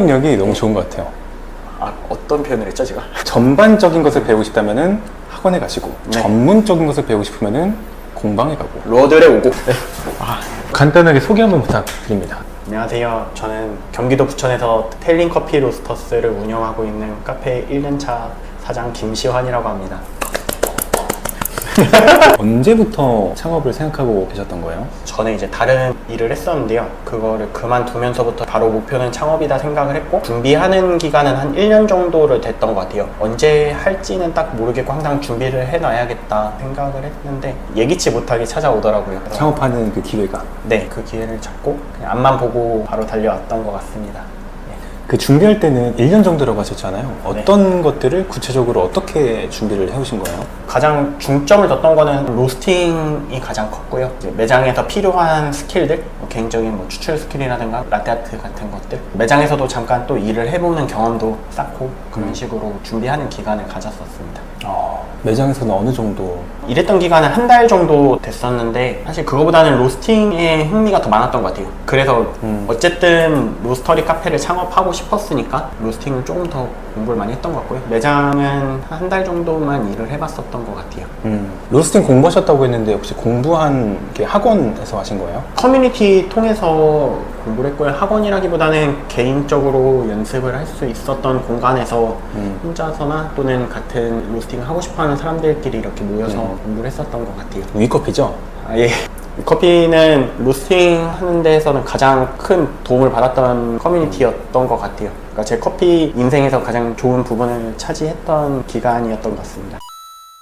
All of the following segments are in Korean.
능력이 너무 좋은 것 같아요. 아, 어떤 표현을 했죠, 제가? 전반적인 것을 배우고 싶다면은 학원에 가시고 네. 전문적인 것을 배우고 싶으면은 공방에 가고. 로드에 오고. 간단하게 소개 한번 부탁드립니다. 안녕하세요. 저는 경기도 부천에서 텔린 커피 로스터스를 운영하고 있는 카페 1년차 사장 김시환이라고 합니다. 언제부터 창업을 생각하고 계셨던 거예요? 저는 이제 다른 일을 했었는데요. 그거를 그만두면서부터 바로 목표는 창업이다 생각을 했고, 준비하는 기간은 한 1년 정도를 됐던 것 같아요. 언제 할지는 딱 모르겠고 항상 준비를 해놔야겠다 생각을 했는데 예기치 못하게 찾아오더라고요. 그래서 창업하는 그 기회가. 네, 그 기회를 찾고 그냥 앞만 보고 바로 달려왔던 것 같습니다. 그 준비할 때는 1년 정도라고 하셨잖아요. 어떤 것들을 구체적으로 어떻게 준비를 해오신 거예요? 가장 중점을 뒀던 거는 로스팅이 가장 컸고요. 이제 매장에서 필요한 스킬들, 개인적인 뭐 추출 스킬이라든가 라떼아트 같은 것들, 매장에서도 잠깐 또 일을 해보는 경험도 쌓고 그런 식으로 준비하는 기간을 가졌었습니다. 매장에서는 어느 정도? 일했던 기간은 한 달 정도 됐었는데 사실 그거보다는 로스팅에 흥미가 더 많았던 것 같아요. 그래서 어쨌든 로스터리 카페를 창업하고 싶었으니까 로스팅은 조금 더 공부를 많이 했던 것 같고요. 매장은 한 달 정도만 일을 해봤었던 것 같아요. 로스팅 공부하셨다고 했는데 혹시 공부한 게 학원에서 하신 거예요? 커뮤니티 통해서 공부를 했고요. 학원이라기보다는 개인적으로 연습을 할 수 있었던 공간에서 혼자서나 또는 같은 로스팅을 하고 싶어하는 사람들끼리 이렇게 모여서 공부를 했었던 것 같아요. 위커피죠? 아, 예. 커피는 로스팅 하는 데에서는 가장 큰 도움을 받았던 커뮤니티였던 것 같아요. 그러니까 제 커피 인생에서 가장 좋은 부분을 차지했던 기간이었던 것 같습니다.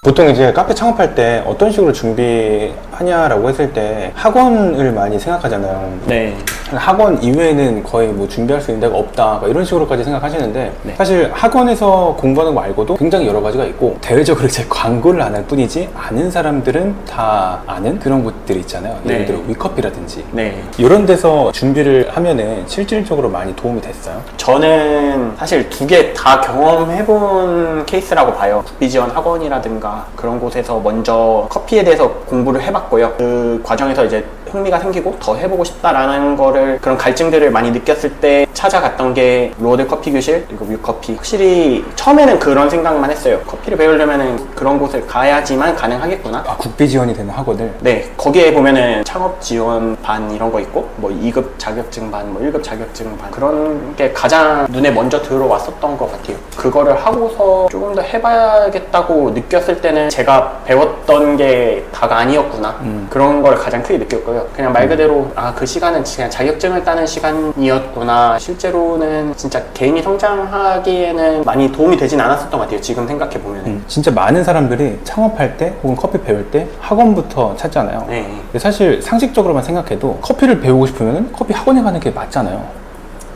보통 이제 카페 창업할 때 어떤 식으로 준비하냐라고 했을 때 학원을 많이 생각하잖아요. 네. 학원 이외에는 거의 뭐 준비할 수 있는 데가 없다 이런 식으로까지 생각하시는데 네. 사실 학원에서 공부하는 거 말고도 굉장히 여러 가지가 있고 대외적으로 이제 광고를 안 할 뿐이지 아는 사람들은 다 아는 그런 곳들이 있잖아요. 예를 네. 들어 위커피라든지 네. 이런 데서 준비를 하면은 실질적으로 많이 도움이 됐어요. 저는 사실 두 개 다 경험해본 케이스라고 봐요. 국비지원 학원이라든가 그런 곳에서 먼저 커피에 대해서 공부를 해봤고요. 그 과정에서 이제 흥미가 생기고 더 해보고 싶다라는 거를 그런 갈증들을 많이 느꼈을 때 찾아갔던 게 로드 커피 교실 그리고 뮤커피. 확실히 처음에는 그런 생각만 했어요. 커피를 배우려면은 그런 곳을 가야지만 가능하겠구나. 국비 지원이 되는 학원을. 네, 거기에 보면은 창업 지원 반 이런 거 있고 뭐 2급 자격증 반, 뭐 1급 자격증 반 그런 게 가장 눈에 먼저 들어왔었던 것 같아요. 그거를 하고서 조금 더 해봐야겠다고 느꼈을 때는 제가 배웠던 게 다가 아니었구나. 그런 걸 가장 크게 느꼈고요. 그냥 말 그대로 그 시간은 그냥 자격증을 따는 시간이었구나. 실제로는 진짜 개인이 성장하기에는 많이 도움이 되진 않았었던 것 같아요. 지금 생각해보면. 진짜 많은 사람들이 창업할 때 혹은 커피 배울 때 학원부터 찾잖아요. 네. 근데 사실 상식적으로만 생각해도 커피를 배우고 싶으면 커피 학원에 가는 게 맞잖아요.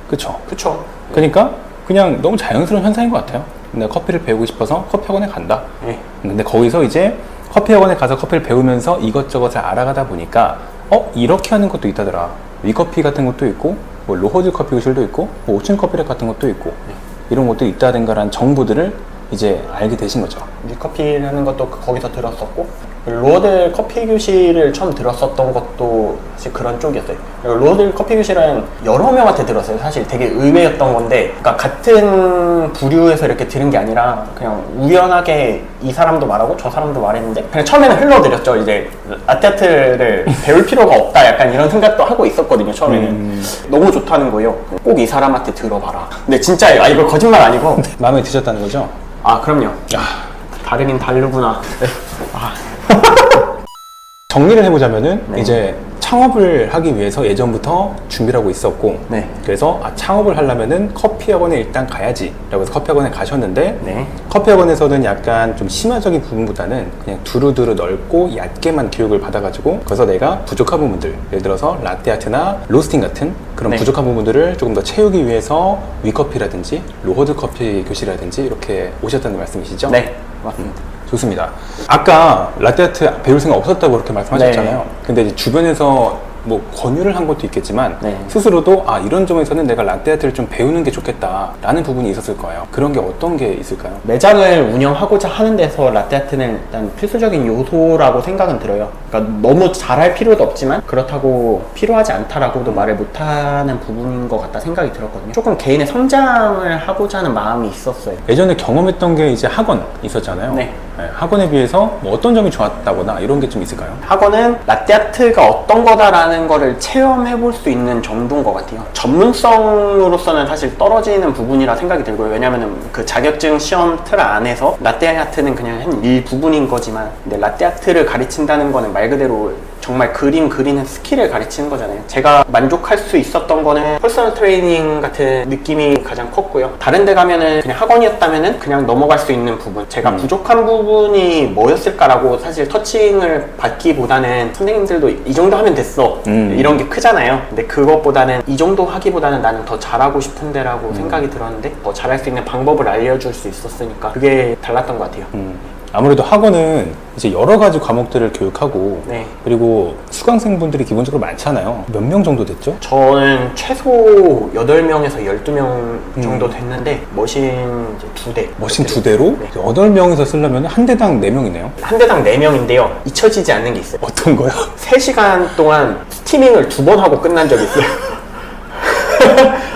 그쵸? 그쵸. 그러니까 그냥 너무 자연스러운 현상인 것 같아요. 내가 커피를 배우고 싶어서 커피 학원에 간다. 네. 근데 거기서 이제 커피 학원에 가서 커피를 배우면서 이것저것을 알아가다 보니까 이렇게 하는 것도 있다더라. 위커피 같은 것도 있고 뭐 로허즈 커피 교실도 있고 뭐 오픈 커피랩 같은 것도 있고 이런 것도 있다든가라는 정보들을 이제 알게 되신 거죠. 뮤커피라는 것도 거기서 들었었고 로드 커피 교실을 처음 들었었던 것도 사실 그런 쪽이었어요. 로드 커피 교실은 여러 명한테 들었어요. 사실 되게 의외였던 건데 그러니까 같은 부류에서 이렇게 들은 게 아니라 그냥 우연하게 이 사람도 말하고 저 사람도 말했는데 그냥 처음에는 흘러들였죠. 이제 라떼아트를 배울 필요가 없다 약간 이런 생각도 하고 있었거든요. 처음에는 너무 좋다는 거예요. 꼭 이 사람한테 들어봐라. 근데 진짜 이거 거짓말 아니고 마음에 드셨다는 거죠? 그럼요. 다르긴 다르구나. 네. 정리를 해보자면은 네. 이제 창업을 하기 위해서 예전부터 준비를 하고 있었고 네. 그래서 창업을 하려면은 커피 학원에 일단 가야지 라고 해서 커피 학원에 가셨는데 네. 커피 학원에서는 약간 좀 심화적인 부분보다는 그냥 두루두루 넓고 얕게만 교육을 받아가지고 그래서 내가 부족한 부분들 예를 들어서 라떼아트나 로스팅 같은 그런 네. 부족한 부분들을 조금 더 채우기 위해서 위커피라든지 로허드 커피 교실이라든지 이렇게 오셨다는 말씀이시죠? 네. 맞습니다. 좋습니다. 아까 라떼아트 배울 생각 없었다고 그렇게 말씀하셨잖아요. 네. 근데 이제 주변에서 뭐 권유를 한 것도 있겠지만 네. 스스로도 이런 점에서는 내가 라떼아트를 좀 배우는 게 좋겠다라는 부분이 있었을 거예요. 그런 게 어떤 게 있을까요? 매장을 운영하고자 하는 데서 라떼아트는 일단 필수적인 요소라고 생각은 들어요. 그러니까 너무 잘할 필요도 없지만 그렇다고 필요하지 않다라고도 말을 못하는 부분인 것 같다 생각이 들었거든요. 조금 개인의 성장을 하고자 하는 마음이 있었어요. 예전에 경험했던 게 이제 학원 있었잖아요. 네. 학원에 비해서 뭐 어떤 점이 좋았다거나 이런 게 좀 있을까요? 학원은 라떼아트가 어떤 거다라는 거를 체험해 볼 수 있는 정도인 것 같아요. 전문성으로서는 사실 떨어지는 부분이라 생각이 들고요. 왜냐면은 그 자격증 시험 틀 안에서 라떼아트는 그냥 한 일부분인 거지만, 근데 라떼아트를 가르친다는 거는 말 그대로 정말 그림 그리는 스킬을 가르치는 거잖아요. 제가 만족할 수 있었던 거는 퍼스널 트레이닝 같은 느낌이 가장 컸고요. 다른 데 가면은 그냥 학원이었다면은 그냥 넘어갈 수 있는 부분, 제가 부족한 부분이 뭐였을까라고 사실 터칭을 받기보다는 선생님들도 이 정도 하면 됐어 이런 게 크잖아요. 근데 그것보다는 이 정도 하기보다는 나는 더 잘하고 싶은데 라고 생각이 들었는데, 더 잘할 수 있는 방법을 알려줄 수 있었으니까 그게 달랐던 것 같아요. 아무래도 학원은 이제 여러 가지 과목들을 교육하고 네. 그리고 수강생분들이 기본적으로 많잖아요. 몇 명 정도 됐죠? 저는 최소 8명에서 12명 정도 됐는데 머신 이제 2대. 머신 2대로 네. 8명이서 쓰려면 한 대당 4명이네요. 한 대당 4명인데요. 잊혀지지 않는 게 있어요. 어떤 거요? 3시간 동안 스티밍을 2번 하고 끝난 적이 있어요.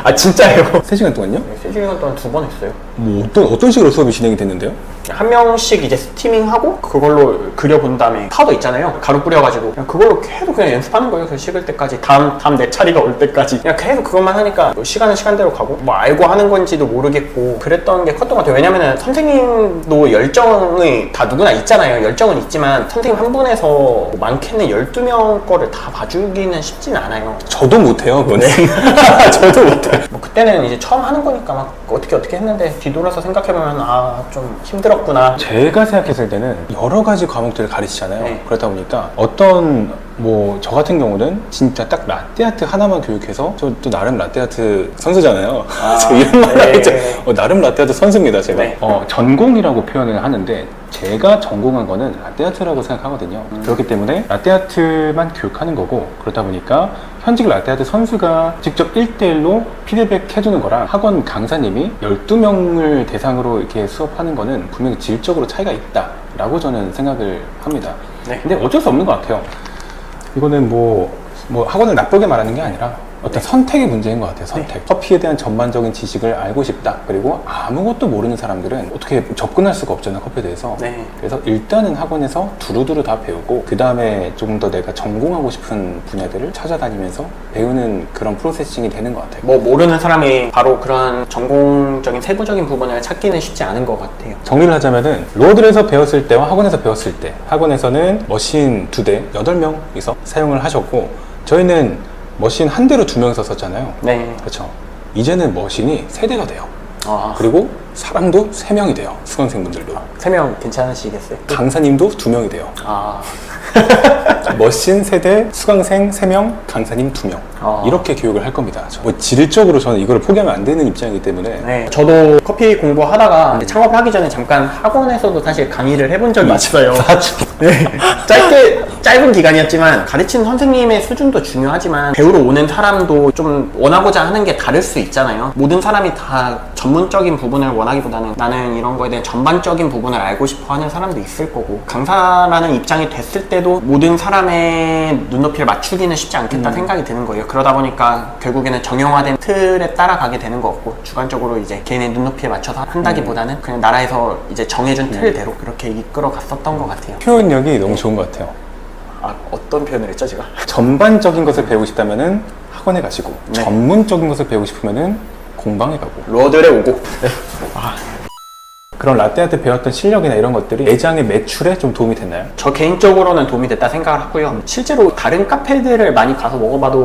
아, 진짜예요. 3시간 동안요? 3시간 동안 2번 했어요. 뭐 어떤 식으로 수업이 진행이 됐는데요? 한 명씩 이제 스티밍하고 그걸로 그려본 다음에 파우더 있잖아요. 가루 뿌려가지고 그냥 그걸로 계속 그냥 연습하는 거예요. 그 식을 때까지, 다음 내 차례가 올 때까지 그냥 계속 그것만 하니까 뭐 시간은 시간대로 가고 뭐 알고 하는 건지도 모르겠고 그랬던 게 컸던 것 같아요. 왜냐면은 선생님도 열정이 다 누구나 있잖아요. 열정은 있지만 선생님 한 분에서 뭐 많게는 12명 거를 다 봐주기는 쉽진 않아요. 저도 못해요, 그거는. 저도 못해요. 뭐 그때는 이제 처음 하는 거니까 막 어떻게 했는데 뒤돌아서 생각해보면 좀 힘들었구나. 제가 생각했을 때는 여러 가지 과목들을 가르치잖아요. 네. 그러다 보니까 어떤 뭐 저 같은 경우는 진짜 딱 라떼아트 하나만 교육해서, 저 또 나름 라떼아트 선수잖아요. 저 이런 말 네. 하죠. 나름 라떼아트 선수입니다, 제가. 네. 전공이라고 표현을 하는데 제가 전공한 거는 라떼아트라고 생각하거든요. 그렇기 때문에 라떼아트만 교육하는 거고, 그러다 보니까 현직 라떼아트 선수가 직접 1대1로 피드백 해주는 거랑 학원 강사님이 12명을 대상으로 이렇게 수업하는 거는 분명히 질적으로 차이가 있다라고 저는 생각을 합니다. 네. 근데 어쩔 수 없는 것 같아요. 이거는 뭐 학원을 나쁘게 말하는 게 아니라 어떤 선택의 문제인 것 같아요. 선택. 커피에 대한 전반적인 지식을 알고 싶다. 그리고 아무것도 모르는 사람들은 어떻게 접근할 수가 없잖아요, 커피에 대해서. 네. 그래서 일단은 학원에서 두루두루 다 배우고, 그 다음에 좀 더 내가 전공하고 싶은 분야들을 찾아다니면서 배우는 그런 프로세싱이 되는 것 같아요. 뭐 모르는 사람이 바로 그런 전공적인 세부적인 부분을 찾기는 쉽지 않은 것 같아요. 정리를 하자면은 로드에서 배웠을 때와 학원에서 배웠을 때, 학원에서는 머신 2대 8명이서 사용을 하셨고, 저희는 머신 한 대로 2명이서 썼잖아요. 네. 그렇죠. 이제는 머신이 3대가 돼요. 그리고 사람도 3명이 돼요. 수강생분들도. 3명 괜찮으시겠어요? 강사님도 2명이 돼요. 머신 3대, 수강생 3명, 강사님 2명. 이렇게 교육을 할 겁니다. 뭐 질적으로 저는 이걸 포기하면 안 되는 입장이기 때문에. 네. 저도 커피 공부하다가 창업하기 전에 잠깐 학원에서도 사실 강의를 해본 적이 있어요. 네. 짧은 기간이었지만 가르치는 선생님의 수준도 중요하지만 배우러 오는 사람도 좀 원하고자 하는 게 다를 수 있잖아요. 모든 사람이 다 전문적인 부분을 원하기보다는 나는 이런 거에 대한 전반적인 부분을 알고 싶어 하는 사람도 있을 거고, 강사라는 입장이 됐을 때도 모든 사람의 눈높이를 맞추기는 쉽지 않겠다 생각이 드는 거예요. 그러다 보니까 결국에는 정형화된 틀에 따라가게 되는 거 같고, 주관적으로 이제 개인의 눈높이에 맞춰서 한다기보다는 그냥 나라에서 이제 정해준 틀대로 그렇게 이끌어 갔었던 것 같아요. 표현력이 너무 좋은 것 같아요. 어떤 표현을 했죠, 제가? 전반적인 것을 배우고 싶다면은 학원에 가시고, 네. 전문적인 것을 배우고 싶으면은 공방에 가고. 로드에 오고. 네. 그런 라떼아트 배웠던 실력이나 이런 것들이 매장의 매출에 좀 도움이 됐나요? 저 개인적으로는 도움이 됐다 생각을 하고요. 실제로 다른 카페들을 많이 가서 먹어봐도